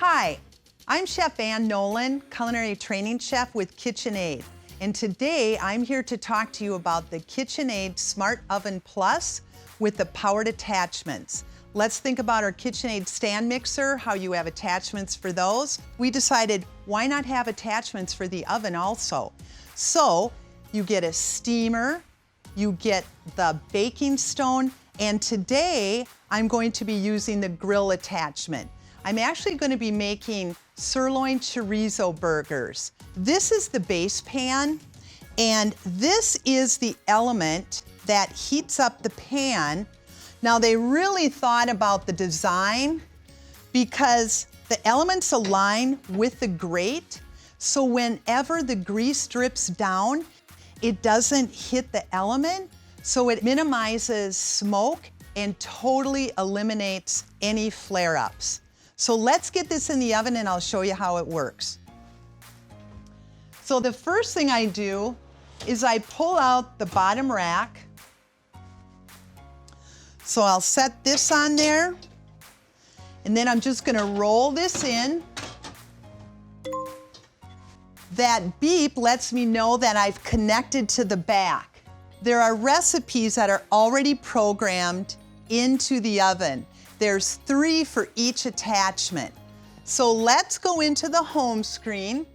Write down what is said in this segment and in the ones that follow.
Hi, I'm Chef Ann Nolan, culinary training chef with KitchenAid. And today I'm here to talk to you about the KitchenAid Smart Oven Plus with the powered attachments. Let's think about our KitchenAid stand mixer, how you have attachments for those. We decided why not have attachments for the oven also. So you get a steamer, you get the baking stone, and today I'm going to be using the grill attachment. I'm actually going to be making Sirloin Chorizo burgers. This is the base pan, and this is the element that heats up the pan. Now they really thought about the design because the elements align with the grate, so whenever the grease drips down, it doesn't hit the element, so it minimizes smoke and totally eliminates any flare-ups. So let's get this in the oven and I'll show you how it works. So the first thing I do is I pull out the bottom rack. So I'll set this on there, and then I'm just gonna roll this in. That beep lets me know that I've connected to the back. There are recipes that are already programmed into the oven. There's 3 for each attachment. So let's go into the home screen.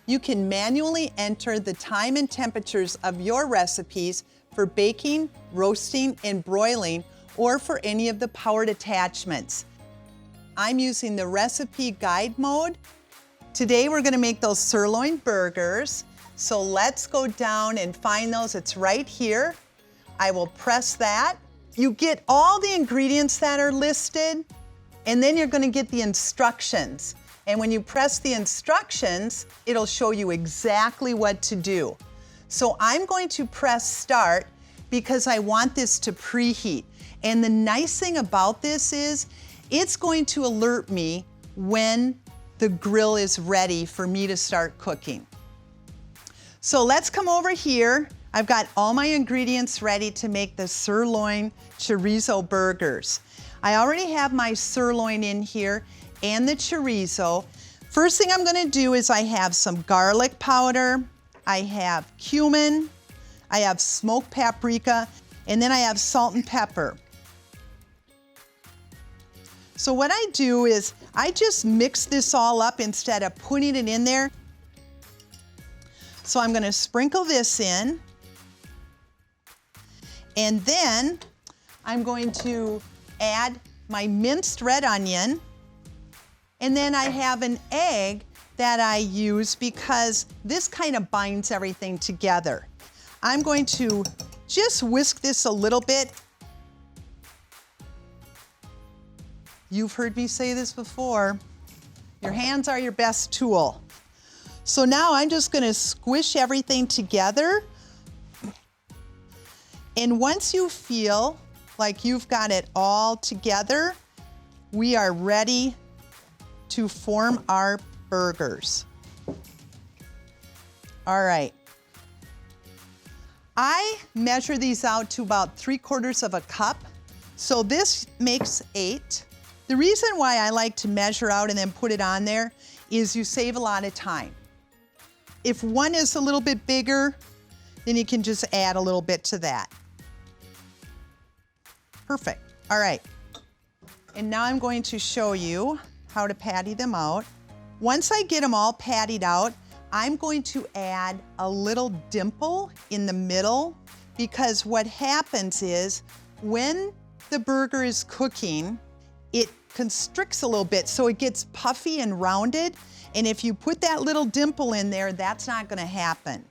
You can manually enter the time and temperatures of your recipes for baking, roasting, and broiling, or for any of the powered attachments. I'm using the recipe guide mode. Today we're gonna make those sirloin burgers. So let's go down and find those. It's right here. I will press that. You get all the ingredients that are listed, and then you're gonna get the instructions. And when you press the instructions, it'll show you exactly what to do. So I'm going to press start because I want this to preheat. And the nice thing about this is it's going to alert me when the grill is ready for me to start cooking. So let's come over here. I've got all my ingredients ready to make the Sirloin Chorizo burgers. I already have my sirloin in here and the chorizo. First thing I'm gonna do is I have some garlic powder, I have cumin, I have smoked paprika, and then I have salt and pepper. So what I do is I just mix this all up instead of putting it in there. So I'm gonna sprinkle this in, and then I'm going to add my minced red onion, and then I have an egg that I use because this kind of binds everything together. I'm going to just whisk this a little bit. You've heard me say this before. Your hands are your best tool. So now I'm just gonna squish everything together. And once you feel like you've got it all together, we are ready to form our burgers. All right. I measure these out to about 3/4 of a cup. So this makes 8. The reason why I like to measure out and then put it on there is you save a lot of time. If one is a little bit bigger, then you can just add a little bit to that. Perfect. All right. And now I'm going to show you how to patty them out. Once I get them all pattied out, I'm going to add a little dimple in the middle, because what happens is when the burger is cooking, it constricts a little bit, so it gets puffy and rounded. And if you put that little dimple in there, that's not gonna happen.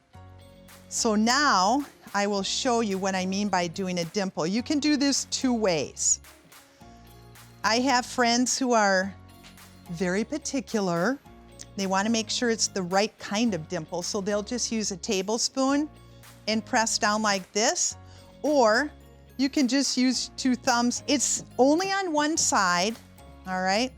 So now I will show you what I mean by doing a dimple. You can do this 2 ways. I have friends who are very particular. They want to make sure it's the right kind of dimple, so they'll just use a tablespoon and press down like this, or you can just use 2 thumbs. It's only on one side, all right?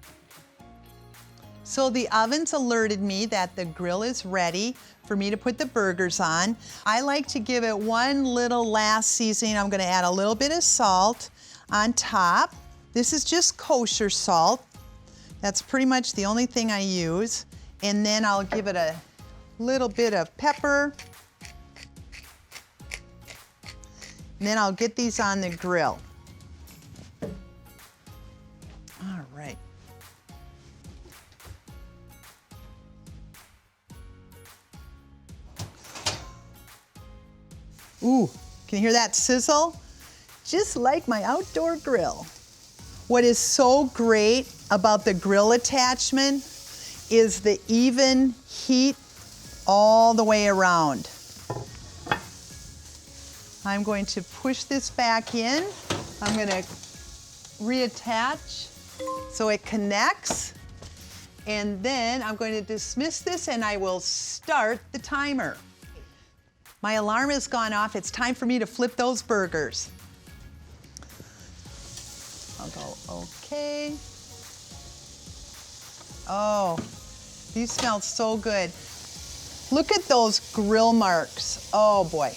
So the oven's alerted me that the grill is ready for me to put the burgers on. I like to give it one little last seasoning. I'm gonna add a little bit of salt on top. This is just kosher salt. That's pretty much the only thing I use. And then I'll give it a little bit of pepper. And then I'll get these on the grill. All right. Ooh, can you hear that sizzle? Just like my outdoor grill. What is so great about the grill attachment is the even heat all the way around. I'm going to push this back in. I'm going to reattach so it connects. And then I'm going to dismiss this and I will start the timer. My alarm has gone off. It's time for me to flip those burgers. I'll go, okay. Oh, these smell so good. Look at those grill marks. Oh boy.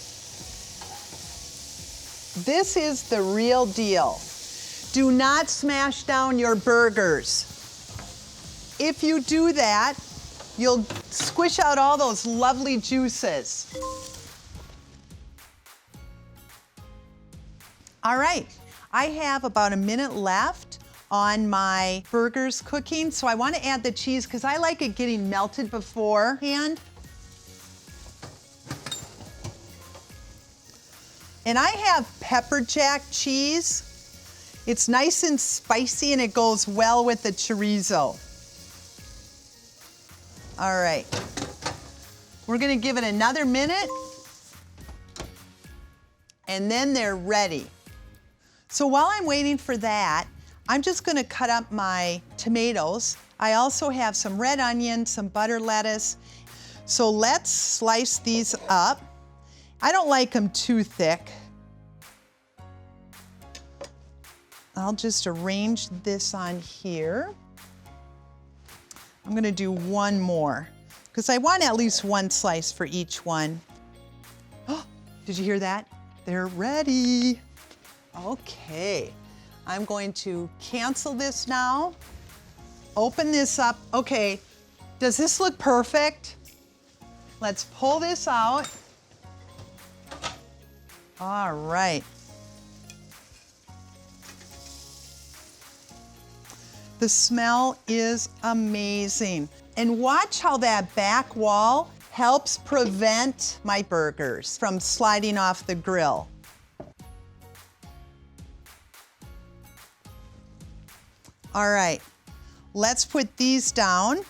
This is the real deal. Do not smash down your burgers. If you do that, you'll squish out all those lovely juices. All right, I have about a minute left on my burgers cooking, so I want to add the cheese because I like it getting melted beforehand. And I have pepper jack cheese. It's nice and spicy and it goes well with the chorizo. All right, we're gonna give it another minute and then they're ready. So while I'm waiting for that, I'm just gonna cut up my tomatoes. I also have some red onion, some butter lettuce. So let's slice these up. I don't like them too thick. I'll just arrange this on here. I'm gonna do one more because I want at least one slice for each one. Oh, did you hear that? They're ready. Okay, I'm going to cancel this now. Open this up. Okay, does this look perfect? Let's pull this out. All right. The smell is amazing. And watch how that back wall helps prevent my burgers from sliding off the grill. All right, let's put these down.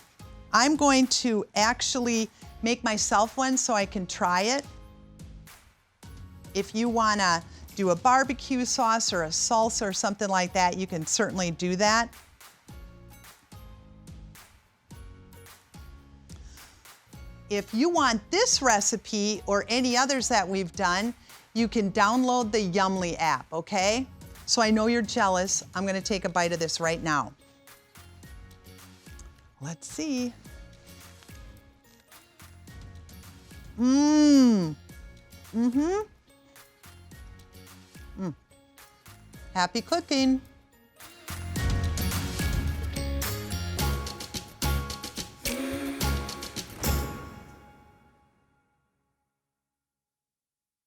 I'm going to actually make myself one so I can try it. If you wanna do a barbecue sauce or a salsa or something like that, you can certainly do that. If you want this recipe or any others that we've done, you can download the Yummly app, okay? So I know you're jealous. I'm gonna take a bite of this right now. Let's see. Happy cooking.